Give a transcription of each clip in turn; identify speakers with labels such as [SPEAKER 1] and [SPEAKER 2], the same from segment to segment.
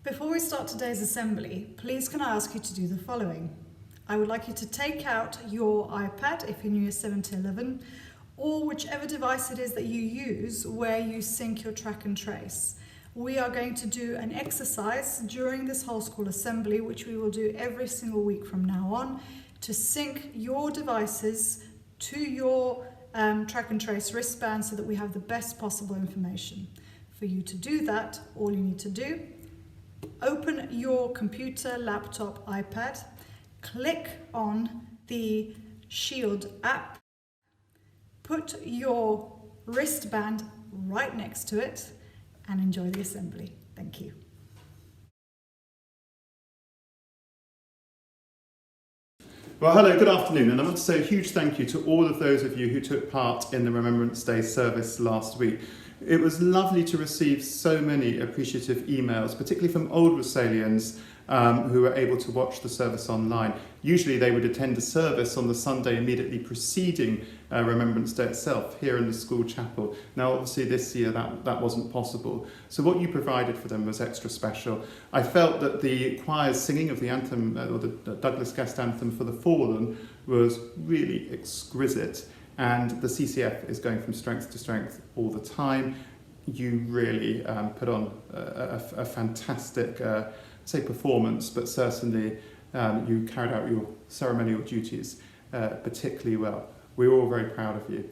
[SPEAKER 1] Before we start today's assembly, please can I ask you to do the following. I would like you to take out your iPad if you're in year 7 to 11, or whichever device it is that you use where you sync your track and trace. We are going to do an exercise during this whole school assembly, which we will do every single week from now on, to sync your devices to your track and trace wristband so that we have the best possible information. For you to do that, all you need to do, open your computer, laptop, iPad, click on the Shield app, put your wristband right next to it, and enjoy the assembly. Thank you.
[SPEAKER 2] Well, hello, good afternoon, and I want to say a huge thank you to all of those of you who took part in the Remembrance Day service last week. It was lovely to receive so many appreciative emails, particularly from old Rossallians who were able to watch the service online. Usually they would attend a service on the Sunday immediately preceding Remembrance Day itself here in the school chapel. Now obviously this year that wasn't possible, so what you provided for them was extra special. I felt that the choir's singing of the anthem, or the Douglas Guest anthem for the Fallen, was really exquisite, and the CCF is going from strength to strength all the time. You really put on a fantastic say performance, but certainly you carried out your ceremonial duties particularly well. We're all very proud of you.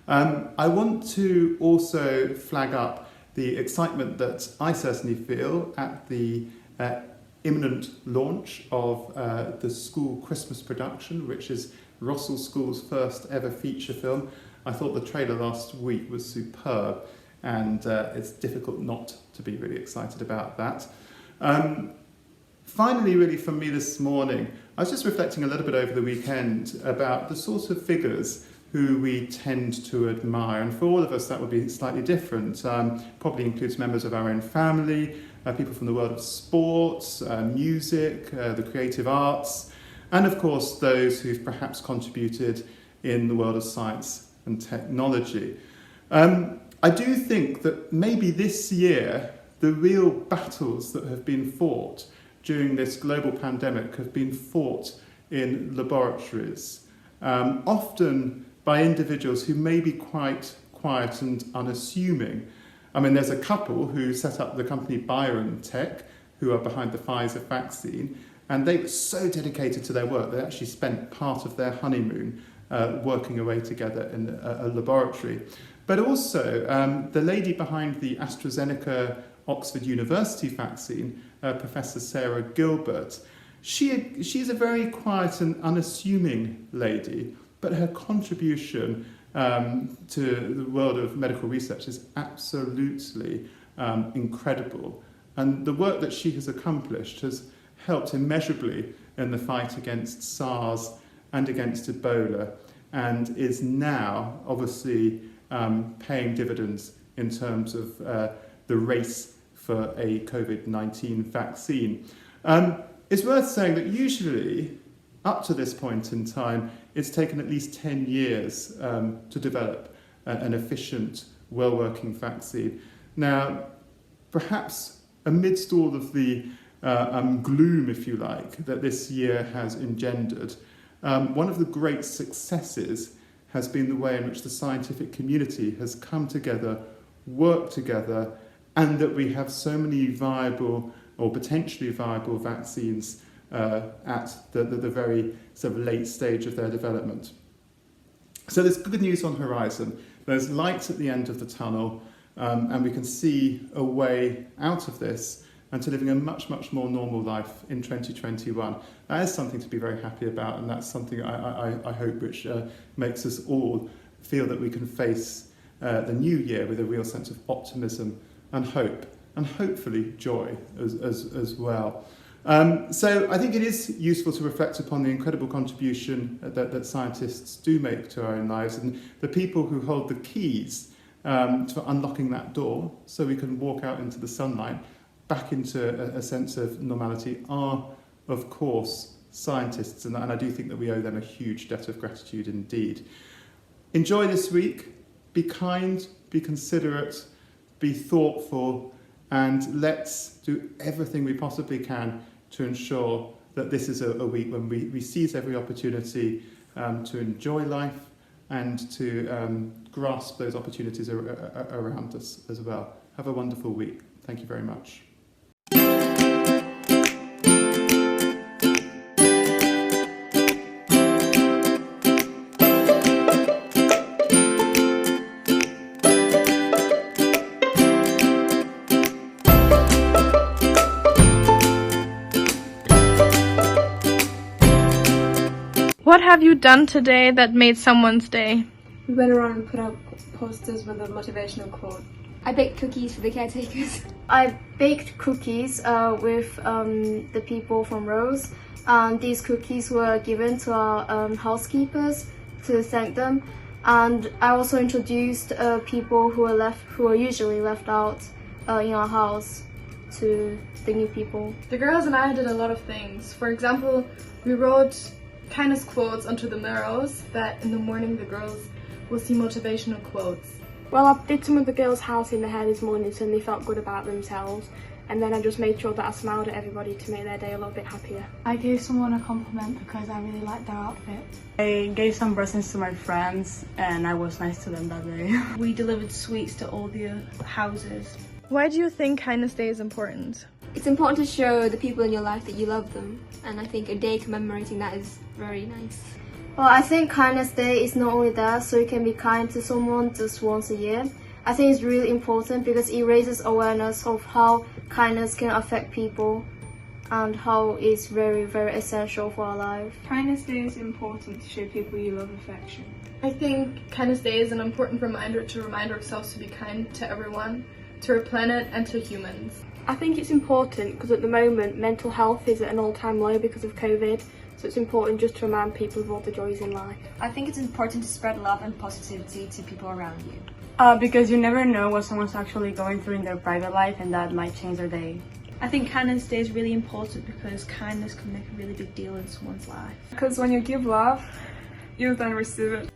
[SPEAKER 2] I want to also flag up the excitement that I certainly feel at the imminent launch of the school Christmas production, which is Rossall School's first ever feature film. I thought the trailer last week was superb, and it's difficult not to be really excited about that. Finally, really from me this morning, I was just reflecting a little bit over the weekend about the sort of figures who we tend to admire, and for all of us that would be slightly different. Probably includes members of our own family, people from the world of sports, music, the creative arts, and of course those who've perhaps contributed in the world of science and technology. I do think that maybe this year the real battles that have been fought during this global pandemic have been fought in laboratories, often by individuals who may be quite quiet and unassuming. I mean, there's a couple who set up the company BioNTech, who are behind the Pfizer vaccine, and they were so dedicated to their work, they actually spent part of their honeymoon working away together in a laboratory. But also, the lady behind the AstraZeneca Oxford University vaccine, Professor Sarah Gilbert, she's a very quiet and unassuming lady, but her contribution to the world of medical research is absolutely incredible. And the work that she has accomplished has helped immeasurably in the fight against SARS and against Ebola, and is now obviously paying dividends in terms of the race for a COVID-19 vaccine. It's worth saying that usually, up to this point in time, it's taken at least 10 years to develop an efficient, well-working vaccine. Now, perhaps amidst all of the gloom, if you like, that this year has engendered, one of the great successes has been the way in which the scientific community has come together, worked together, and that we have so many viable or potentially viable vaccines at the very sort of late stage of their development. So there's good news on the horizon. There's light at the end of the tunnel, and we can see a way out of this and to living a much, much more normal life in 2021. That is something to be very happy about, and that's something I hope which makes us all feel that we can face the new year with a real sense of optimism and hope, and hopefully joy as well. So I think it is useful to reflect upon the incredible contribution that scientists do make to our own lives, and the people who hold the keys to unlocking that door so we can walk out into the sunlight, back into a sense of normality, are, of course, scientists, and I do think that we owe them a huge debt of gratitude indeed. Enjoy this week, be kind, be considerate, be thoughtful, And let's do everything we possibly can to ensure that this is a week when we seize every opportunity to enjoy life and to grasp those opportunities around us as well. Have a wonderful week. Thank you very much.
[SPEAKER 3] What have you done today that made someone's day?
[SPEAKER 4] We went around and put up posters with a motivational quote.
[SPEAKER 5] I baked cookies for the caretakers.
[SPEAKER 6] I baked cookies with the people from Rose. These cookies were given to our housekeepers to thank them. And I also introduced people who are usually left out in our house to the new people.
[SPEAKER 3] The girls and I did a lot of things. For example, we wrote kindness quotes onto the mirrors that in the morning the girls will see motivational quotes.
[SPEAKER 4] Well, I did some of the girls' house in their hair this morning so they felt good about themselves, and then I just made sure that I smiled at everybody to make their day a little bit happier.
[SPEAKER 7] I gave someone a compliment because I really liked their outfit.
[SPEAKER 8] I gave some presents to my friends and I was nice to them that day.
[SPEAKER 9] We delivered sweets to all the houses.
[SPEAKER 3] Why do you think Kindness Day is important?
[SPEAKER 5] It's important to show the people in your life that you love them, and I think a day commemorating that is very nice.
[SPEAKER 6] Well, I think Kindness Day is not only there so you can be kind to someone just once a year. I think it's really important because it raises awareness of how kindness can affect people and how it's very, very essential for our life.
[SPEAKER 4] Kindness Day is important to show people you love affection.
[SPEAKER 3] I think Kindness Day is an important reminder to remind ourselves to be kind to everyone, to our planet and to humans.
[SPEAKER 4] I think it's important because at the moment mental health is at an all-time low because of COVID, so it's important just to remind people of all the joys in life.
[SPEAKER 9] I think it's important to spread love and positivity to people around you.
[SPEAKER 8] Because you never know what someone's actually going through in their private life and that might change their day.
[SPEAKER 9] I think Kindness Day is really important because kindness can make a really big deal in someone's life.
[SPEAKER 4] Because when you give love, you then receive it.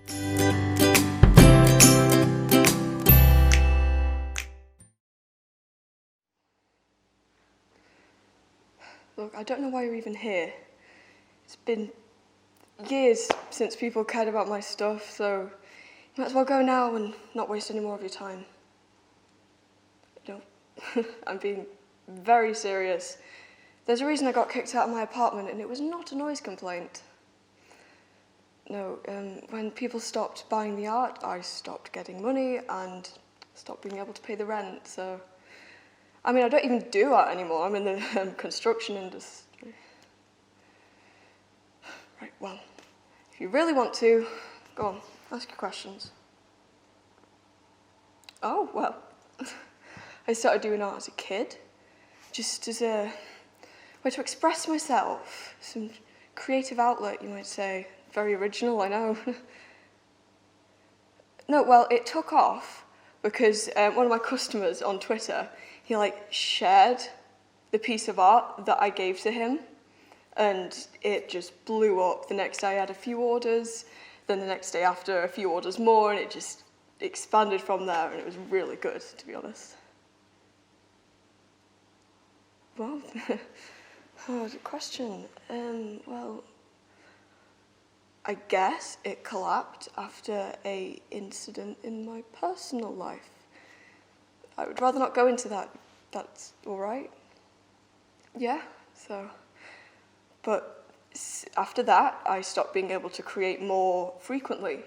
[SPEAKER 10] Look, I don't know why you're even here. It's been years since people cared about my stuff, so you might as well go now and not waste any more of your time. You know, I'm being very serious. There's a reason I got kicked out of my apartment, and it was not a noise complaint. No, when people stopped buying the art, I stopped getting money and stopped being able to pay the rent, so... I mean, I don't even do art anymore. I'm in the construction industry. Right, well, if you really want to, go on, ask your questions. Oh, well, I started doing art as a kid, just as a way to express myself, some creative outlet, you might say. Very original, I know. No, well, it took off because one of my customers on Twitter, he shared the piece of art that I gave to him, and it just blew up. The next day I had a few orders, then the next day after a few orders more, and it just expanded from there, and it was really good, to be honest. Well, good question. Well, I guess it collapsed after an incident in my personal life. I would rather not go into that. That's all right. Yeah, so. But after that, I stopped being able to create more frequently.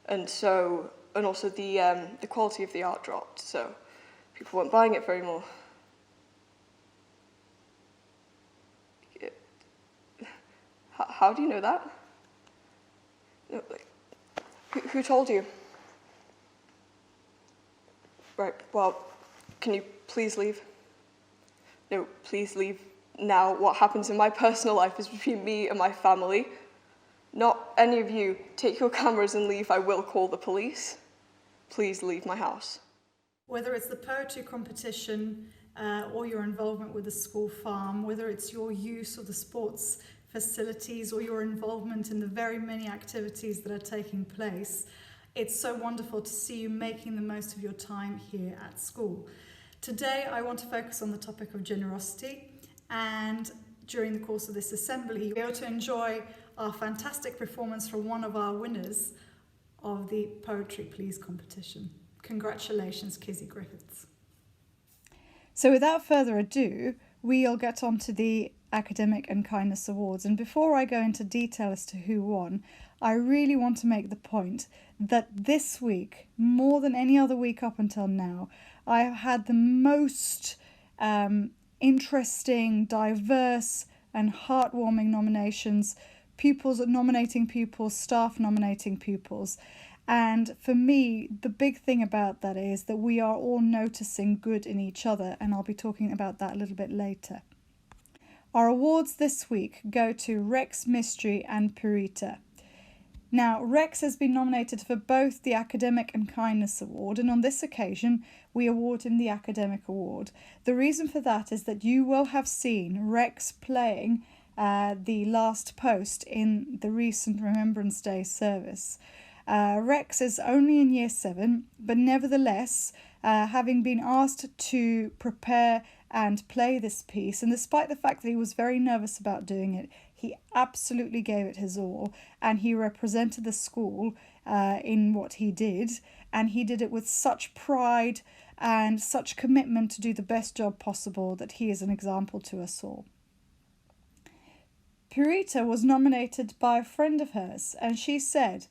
[SPEAKER 10] And also the quality of the art dropped, so people weren't buying it very more. How do you know that? No, who told you? Right, well, can you please leave? No, please leave now. What happens in my personal life is between me and my family. Not any of you. Take your cameras and leave. I will call the police. Please leave my house.
[SPEAKER 1] Whether it's the poetry competition or your involvement with the school farm, whether it's your use of the sports facilities or your involvement in the very many activities that are taking place, it's so wonderful to see you making the most of your time here at school. Today I want to focus on the topic of generosity, and during the course of this assembly you'll be able to enjoy our fantastic performance from one of our winners of the Poetry Please competition. Congratulations, Kizzy Griffiths. So without further ado, we'll get on to the Academic and Kindness Awards. And before I go into detail as to who won, I really want to make the point that this week, more than any other week up until now, I have had the most interesting, diverse and heartwarming nominations. Pupils nominating pupils, staff nominating pupils. And for me, the big thing about that is that we are all noticing good in each other, and I'll be talking about that a little bit later. Our awards this week go to Rex Mystery and Purita. Now, Rex has been nominated for both the Academic and Kindness Award, and on this occasion, we award him the Academic Award. The reason for that is that you will have seen Rex playing the last post in the recent Remembrance Day service. Rex is only in Year 7, but nevertheless, having been asked to prepare and play this piece, and despite the fact that he was very nervous about doing it, he absolutely gave it his all, and he represented the school in what he did, and he did it with such pride and such commitment to do the best job possible that he is an example to us all. Purita was nominated by a friend of hers, and she said,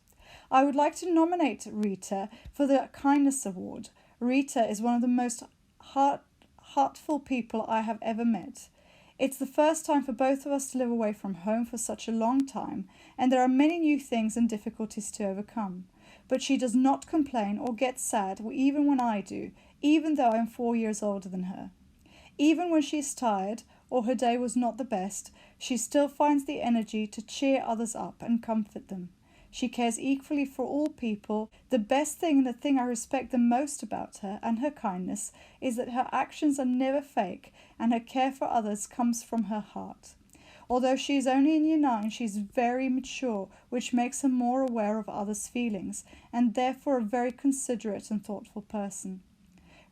[SPEAKER 1] "I would like to nominate Rita for the Kindness Award. Rita is one of the most heartful people I have ever met. It's the first time for both of us to live away from home for such a long time, and there are many new things and difficulties to overcome. But she does not complain or get sad, even when I do, even though I am 4 years older than her. Even when she is tired or her day was not the best, she still finds the energy to cheer others up and comfort them. She cares equally for all people. The best thing and the thing I respect the most about her and her kindness is that her actions are never fake and her care for others comes from her heart. Although she is only in Year 9, she is very mature, which makes her more aware of others' feelings and therefore a very considerate and thoughtful person.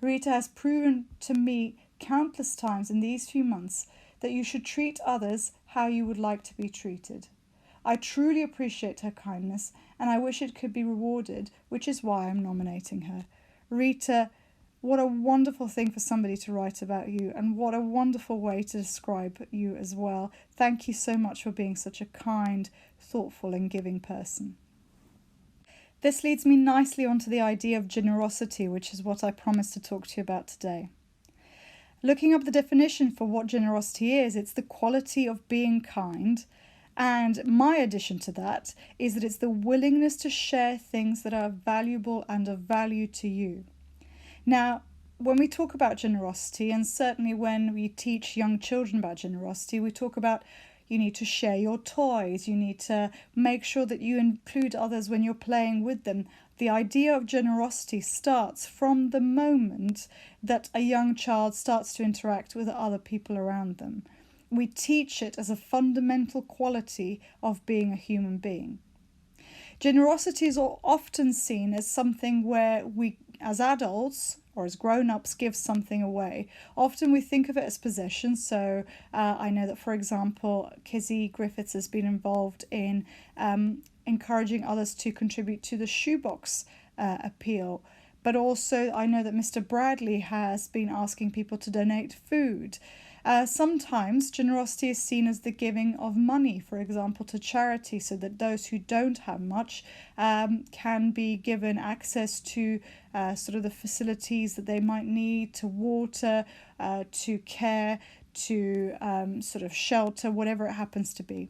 [SPEAKER 1] Rita has proven to me countless times in these few months that you should treat others how you would like to be treated. I truly appreciate her kindness and I wish it could be rewarded, which is why I'm nominating her. Rita, what a wonderful thing for somebody to write about you, and what a wonderful way to describe you as well. Thank you so much for being such a kind, thoughtful and giving person. This leads me nicely onto the idea of generosity, which is what I promised to talk to you about today. Looking up the definition for what generosity is, it's the quality of being kind. And my addition to that is that it's the willingness to share things that are valuable and of value to you. Now, when we talk about generosity, and certainly when we teach young children about generosity, we talk about you need to share your toys, you need to make sure that you include others when you're playing with them. The idea of generosity starts from the moment that a young child starts to interact with other people around them. We teach it as a fundamental quality of being a human being. Generosity is often seen as something where we, as adults or as grown-ups, give something away. Often we think of it as possessions. So I know that, for example, Kizzy Griffiths has been involved in encouraging others to contribute to the shoebox appeal. But also I know that Mr. Bradley has been asking people to donate food. Sometimes generosity is seen as the giving of money, for example, to charity, so that those who don't have much can be given access to sort of the facilities that they might need, to water, to care, to sort of shelter, whatever it happens to be.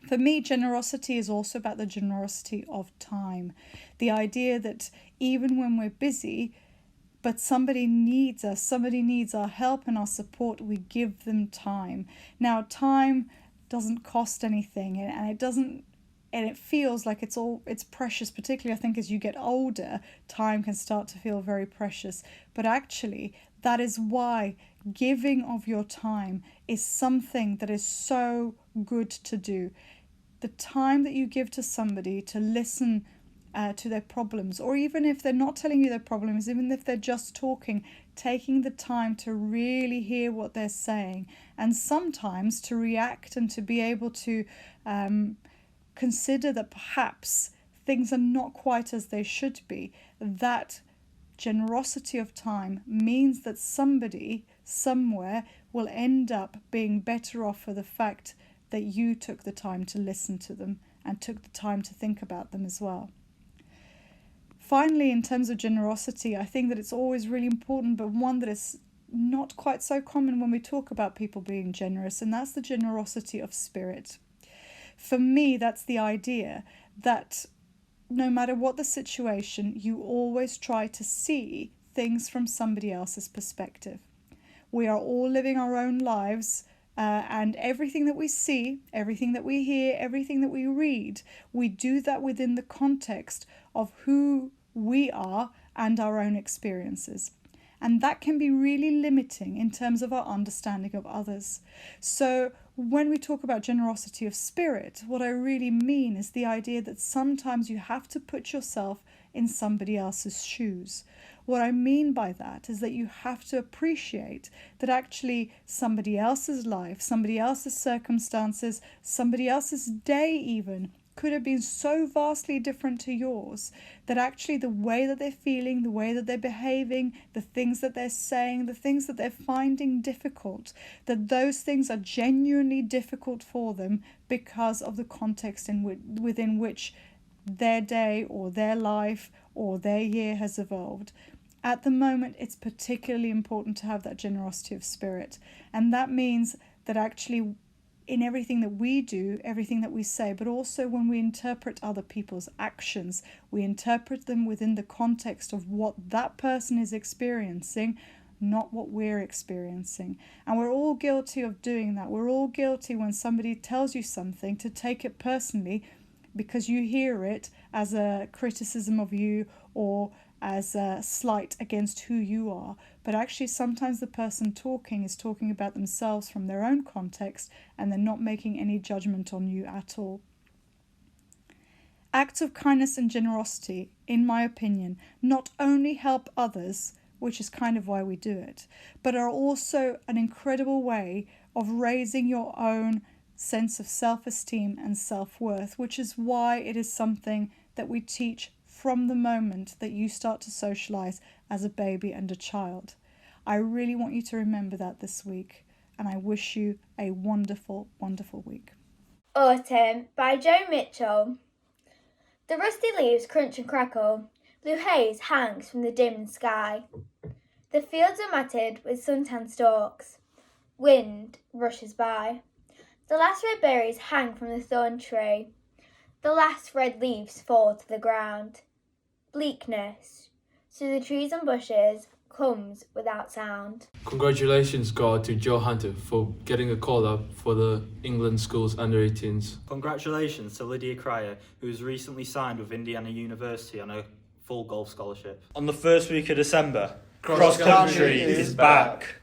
[SPEAKER 1] For me, generosity is also about the generosity of time. The idea that even when we're busy, but somebody needs us, somebody needs our help and our support, we give them time. Now, time doesn't cost anything, and it feels like it's precious, particularly I think as you get older, time can start to feel very precious. But actually, that is why giving of your time is something that is so good to do. The time that you give to somebody to listen to their problems, or even if they're not telling you their problems, even if they're just talking, taking the time to really hear what they're saying, and sometimes to react and to be able to consider that perhaps things are not quite as they should be. That generosity of time means that somebody somewhere will end up being better off for the fact that you took the time to listen to them and took the time to think about them as well. Finally, in terms of generosity, I think that it's always really important, but one that is not quite so common when we talk about people being generous, and that's the generosity of spirit. For me, that's the idea that no matter what the situation, you always try to see things from somebody else's perspective. We are all living our own lives, and everything that we see, everything that we hear, everything that we read, we do that within the context of who we are and our own experiences. And that can be really limiting in terms of our understanding of others. So when we talk about generosity of spirit, what I really mean is the idea that sometimes you have to put yourself in somebody else's shoes. What I mean by that is that you have to appreciate that actually somebody else's life, somebody else's circumstances, somebody else's day even could have been so vastly different to yours, that actually the way that they're feeling, the way that they're behaving, the things that they're saying, the things that they're finding difficult, that those things are genuinely difficult for them because of the context within which their day or their life or their year has evolved. At the moment, it's particularly important to have that generosity of spirit. And that means that actually in everything that we do, everything that we say, but also when we interpret other people's actions, we interpret them within the context of what that person is experiencing, not what we're experiencing. And we're all guilty of doing that. We're all guilty when somebody tells you something to take it personally because you hear it as a criticism of you or as a slight against who you are. But actually sometimes the person talking is talking about themselves from their own context and they're not making any judgment on you at all. Acts of kindness and generosity, in my opinion, not only help others, which is kind of why we do it, but are also an incredible way of raising your own sense of self-esteem and self-worth, which is why it is something that we teach from the moment that you start to socialise as a baby and a child. I really want you to remember that this week, and I wish you a wonderful, wonderful week.
[SPEAKER 11] Autumn by Joe Mitchell. The rusty leaves crunch and crackle, blue haze hangs from the dim sky. The fields are matted with suntan stalks, wind rushes by. The last red berries hang from the thorn tree, the last red leaves fall to the ground. Bleakness through the trees and bushes comes without sound.
[SPEAKER 12] Congratulations go out to Joe Hunter for getting a call-up for the England Schools Under-18s.
[SPEAKER 13] Congratulations to Lydia Cryer, who was recently signed with Indiana University on a full golf scholarship. On the first week of December, cross country is back.